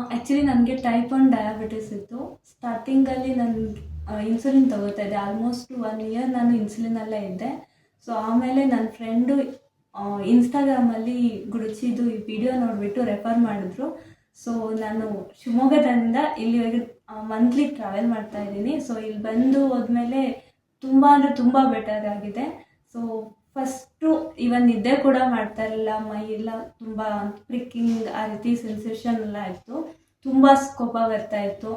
Actually ನನಗೆ type 1 diabetes ಇತ್ತು. ಸ್ಟಾರ್ಟಿಂಗಲ್ಲಿ ನನಗೆ ಇನ್ಸುಲಿನ್ ತೊಗೋತಾ ಇದ್ದೆ. ಆಲ್ಮೋಸ್ಟ್ 1 ಇಯರ್ ನಾನು ಇನ್ಸುಲಿನಲ್ಲೇ ಇದ್ದೆ. ಸೊ ಆಮೇಲೆ ನನ್ನ ಫ್ರೆಂಡು ಇನ್ಸ್ಟಾಗ್ರಾಮಲ್ಲಿ ಗುಡುಚಿದು ಈ ವಿಡಿಯೋ ನೋಡಿಬಿಟ್ಟು ರೆಫರ್ ಮಾಡಿದ್ರು. ಸೊ ನಾನು ಶಿವಮೊಗ್ಗದಿಂದ ಇಲ್ಲಿವರೆಗೆ ಮಂತ್ಲಿ ಟ್ರಾವೆಲ್ ಮಾಡ್ತಾ ಇದ್ದೀನಿ. ಸೊ ಇಲ್ಲಿ ಬಂದು ಹೋದ್ಮೇಲೆ ತುಂಬ ಅಂದರೆ ತುಂಬ ಬೆಟರ್ ಆಗಿದೆ. ಸೊ ಫಸ್ಟು ಇವನ್ ನಿದ್ದೆ ಕೂಡ ಮಾಡ್ತಾ ಇರಲಿಲ್ಲ, ಮೈ ಎಲ್ಲ ತುಂಬ ಪ್ರಿಕ್ಕಿಂಗ್ ಆ ರೀತಿ ಸೆನ್ಸೇಷನ್ ಎಲ್ಲ ಇತ್ತು. ತುಂಬ ಕೋಪ ಬರ್ತಾ ಇತ್ತು.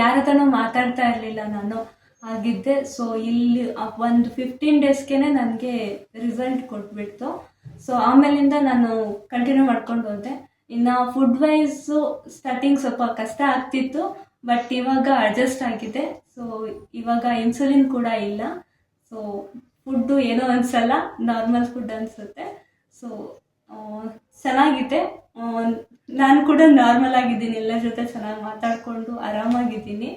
ಯಾರ ಹತ್ರನೂ ಮಾತಾಡ್ತಾ ಇರಲಿಲ್ಲ ನಾನು ಆಗಿದ್ದೆ. ಸೊ ಇಲ್ಲಿ ಒಂದು 15 ಡೇಸ್ಗೆ ನನಗೆ ರಿಸಲ್ಟ್ ಕೊಟ್ಬಿಡ್ತು. ಸೊ ಆಮೇಲಿಂದ ನಾನು ಕಂಟಿನ್ಯೂ ಮಾಡ್ಕೊಂಡು ಹೋದೆ. ಇನ್ನು ಫುಡ್ ವೈಸು ಸ್ಟಾರ್ಟಿಂಗ್ ಸ್ವಲ್ಪ ಕಷ್ಟ ಆಗ್ತಿತ್ತು, ಬಟ್ ಇವಾಗ ಅಡ್ಜಸ್ಟ್ ಆಗಿದೆ. ಸೊ ಇವಾಗ ಇನ್ಸುಲಿನ್ ಕೂಡ ಇಲ್ಲ. ಸೊ ಫುಡ್ಡು ಏನೋ ಅನಿಸಲ್ಲ, ನಾರ್ಮಲ್ ಫುಡ್ ಅನಿಸುತ್ತೆ. ಸೊ ಚೆನ್ನಾಗಿದೆ. ನಾನು ಕೂಡ ನಾರ್ಮಲ್ ಆಗಿದ್ದೀನಿ, ಎಲ್ಲರ ಜೊತೆ ಚೆನ್ನಾಗಿ ಮಾತಾಡಿಕೊಂಡು ಆರಾಮಾಗಿದ್ದೀನಿ.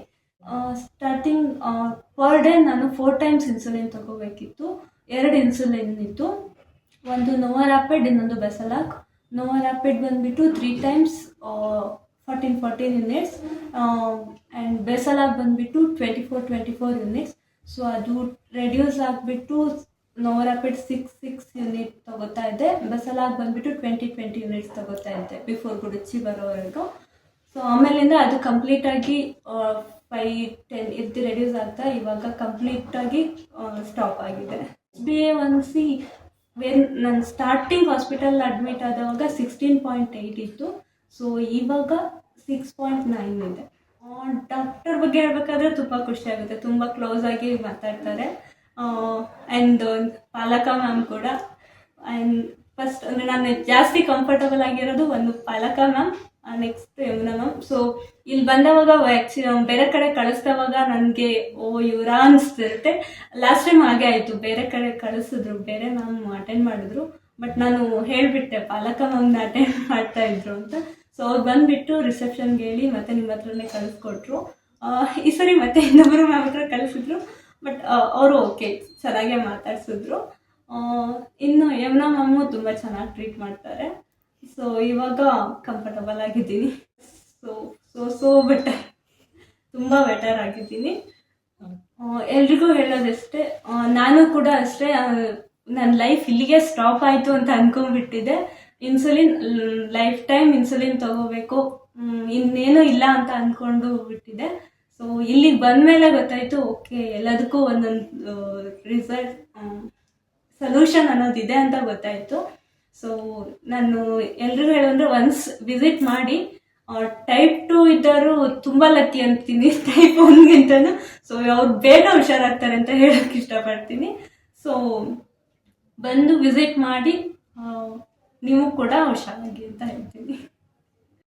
ಸ್ಟಾರ್ಟಿಂಗ್ ಪರ್ ಡೇ ನಾನು 4 ಟೈಮ್ಸ್ ಇನ್ಸುಲಿನ್ ತೊಗೋಬೇಕಿತ್ತು. 2 ಇನ್ಸುಲಿನ್ ಇತ್ತು, ಒಂದು ನೋವಾರಾಪಿಡ್, ಇನ್ನೊಂದು ಬೆಸಲಾಕ್. ನೋವಾರಾಪಿಡ್ ಬಂದುಬಿಟ್ಟು 3 ಟೈಮ್ಸ್ 14 ಯೂನಿಟ್ಸ್ ಆ್ಯಂಡ್ ಬೆಸಲಾಕ್ ಬಂದುಬಿಟ್ಟು 24 ಯೂನಿಟ್ಸ್. ಸೊ ಅದು ರೆಡ್ಯೂಸ್ ಆಗಿಬಿಟ್ಟು ನೋವಾರಾಪಿಡ್ 6 ಯೂನಿಟ್ ತೊಗೋತಾ ಇದ್ದೆ. ಬೆಸಲಾಕ್ ಬಂದುಬಿಟ್ಟು 20 ಯೂನಿಟ್ಸ್ ತೊಗೋತಾ ಇದ್ದೆ ಬಿಫೋರ್ ಗುಡುಚಿ ಬರೋವರೆಗೂ. ಸೊ ಆಮೇಲಿಂದ ಅದು ಕಂಪ್ಲೀಟಾಗಿ 5-10 ಇರ್ತಿ ರೆಡ್ಯೂಸ್ ಆಗ್ತಾ ಇವಾಗ ಕಂಪ್ಲೀಟಾಗಿ ಸ್ಟಾಪ್ ಆಗಿದೆ. HbA1c ನಾನು ಸ್ಟಾರ್ಟಿಂಗ್ ಹಾಸ್ಪಿಟಲ್ ಅಡ್ಮಿಟ್ ಆದವಾಗ 16.8 ಇತ್ತು. ಸೊ ಇವಾಗ 6.9 ಇದೆ. ಡಾಕ್ಟರ್ ಬಗ್ಗೆ ಹೇಳ್ಬೇಕಾದ್ರೆ ತುಂಬ ಖುಷಿಯಾಗುತ್ತೆ, ತುಂಬ ಕ್ಲೋಸ್ ಆಗಿ ಮಾತಾಡ್ತಾರೆ. ಆ್ಯಂಡ್ ಪಾಲಕ ಮ್ಯಾಮ್ ಕೂಡ. ಆ್ಯಂಡ್ ಫಸ್ಟ್ ಅಂದರೆ ನಾನು ಜಾಸ್ತಿ ಕಂಫರ್ಟಬಲ್ ಆಗಿರೋದು ಒಂದು ಪಾಲಕ ma'am, next Yamuna ma'am. So ಇಲ್ಲಿ ಬಂದವಾಗ ಬೇರೆ ಕಡೆ ಕಳಿಸ್ದವಾಗ ನನಗೆ ಇವರಾ ಅನಿಸ್ತಿರುತ್ತೆ. ಲಾಸ್ಟ್ ಟೈಮ್ ಹಾಗೆ ಆಯಿತು, ಬೇರೆ ಕಡೆ ಕಳಿಸಿದ್ರು, ಬೇರೆ ಮ್ಯಾಮ್ ಅಟೆಂಡ್ ಮಾಡಿದ್ರು. ಬಟ್ ನಾನು ಹೇಳಿಬಿಟ್ಟೆ ಪಾಲಕ ಮ್ಯಾಮ್ನ ಅಟೆಂಡ್ ಮಾಡ್ತಾಯಿದ್ರು ಅಂತ. ಸೊ ಅವ್ರು ಬಂದುಬಿಟ್ಟು ರಿಸೆಪ್ಷನ್ಗೆ ಹೇಳಿ ಮತ್ತೆ ನಿಮ್ಮ ಹತ್ರನೇ ಕಳಿಸ್ಕೊಟ್ರು. ಈ ಸರಿ ಮತ್ತೆ ಇನ್ನೊಬ್ಬರು ಮ್ಯಾಮ್ ಹತ್ರ ಕಳಿಸಿದ್ರು, ಬಟ್ ಅವರು ಓಕೆ ಚೆನ್ನಾಗೇ ಮಾತಾಡ್ಸಿದ್ರು. ಇನ್ನು ಯಮುನಾ ಮ್ಯಾಮು ತುಂಬ ಚೆನ್ನಾಗಿ ಟ್ರೀಟ್ ಮಾಡ್ತಾರೆ. ಸೊ ಇವಾಗ ಕಂಫರ್ಟಬಲ್ ಆಗಿದ್ದೀನಿ. ಸೊ ಬೆಟರ್, ತುಂಬ ಬೆಟರ್ ಆಗಿದ್ದೀನಿ. ಎಲ್ರಿಗೂ ಹೇಳೋದಷ್ಟೇ, ನಾನು ಕೂಡ ಅಷ್ಟೇ ನನ್ನ ಲೈಫ್ ಇಲ್ಲಿಗೆ ಸ್ಟಾಪ್ ಆಯಿತು ಅಂತ ಅಂದ್ಕೊಂಡ್ಬಿಟ್ಟಿದ್ದೆ. ಇನ್ಸುಲಿನ್ ಲೈಫ್ ಟೈಮ್ ಇನ್ಸುಲಿನ್ ತೊಗೋಬೇಕು, ಇನ್ನೇನು ಇಲ್ಲ ಅಂತ ಅಂದ್ಕೊಂಡು ಬಿಟ್ಟಿದ್ದೆ. ಸೊ ಇಲ್ಲಿಗೆ ಬಂದಮೇಲೆ ಗೊತ್ತಾಯಿತು, ಓಕೆ ಎಲ್ಲದಕ್ಕೂ ಒಂದೊಂದು ರಿಸಲ್ಟ್ ಸೊಲ್ಯೂಷನ್ ಅನ್ನೋದಿದೆ ಅಂತ ಗೊತ್ತಾಯಿತು. ಸೊ ನಾನು ಎಲ್ರಿಗೂ ಹೇಳೋಂದ್ರೆ ಒನ್ಸ್ ವಿಸಿಟ್ ಮಾಡಿ. ಟೈಪ್ 2 ಇದ್ದವರು ತುಂಬ ಲಕ್ಕಿ ಅಂತೀನಿ ಟೈಪ್ 1ಗಿಂತನೂ. ಸೊ ಅವ್ರು ಬೇಗ ಹುಷಾರಾಗ್ತಾರೆ ಅಂತ ಹೇಳೋಕ್ಕೆ ಇಷ್ಟಪಡ್ತೀನಿ. ಸೊ ಬಂದು ವಿಸಿಟ್ ಮಾಡಿ, ನೀವು ಕೂಡ ಹುಷಾರಾಗಿ ಅಂತ ಹೇಳ್ತೀನಿ.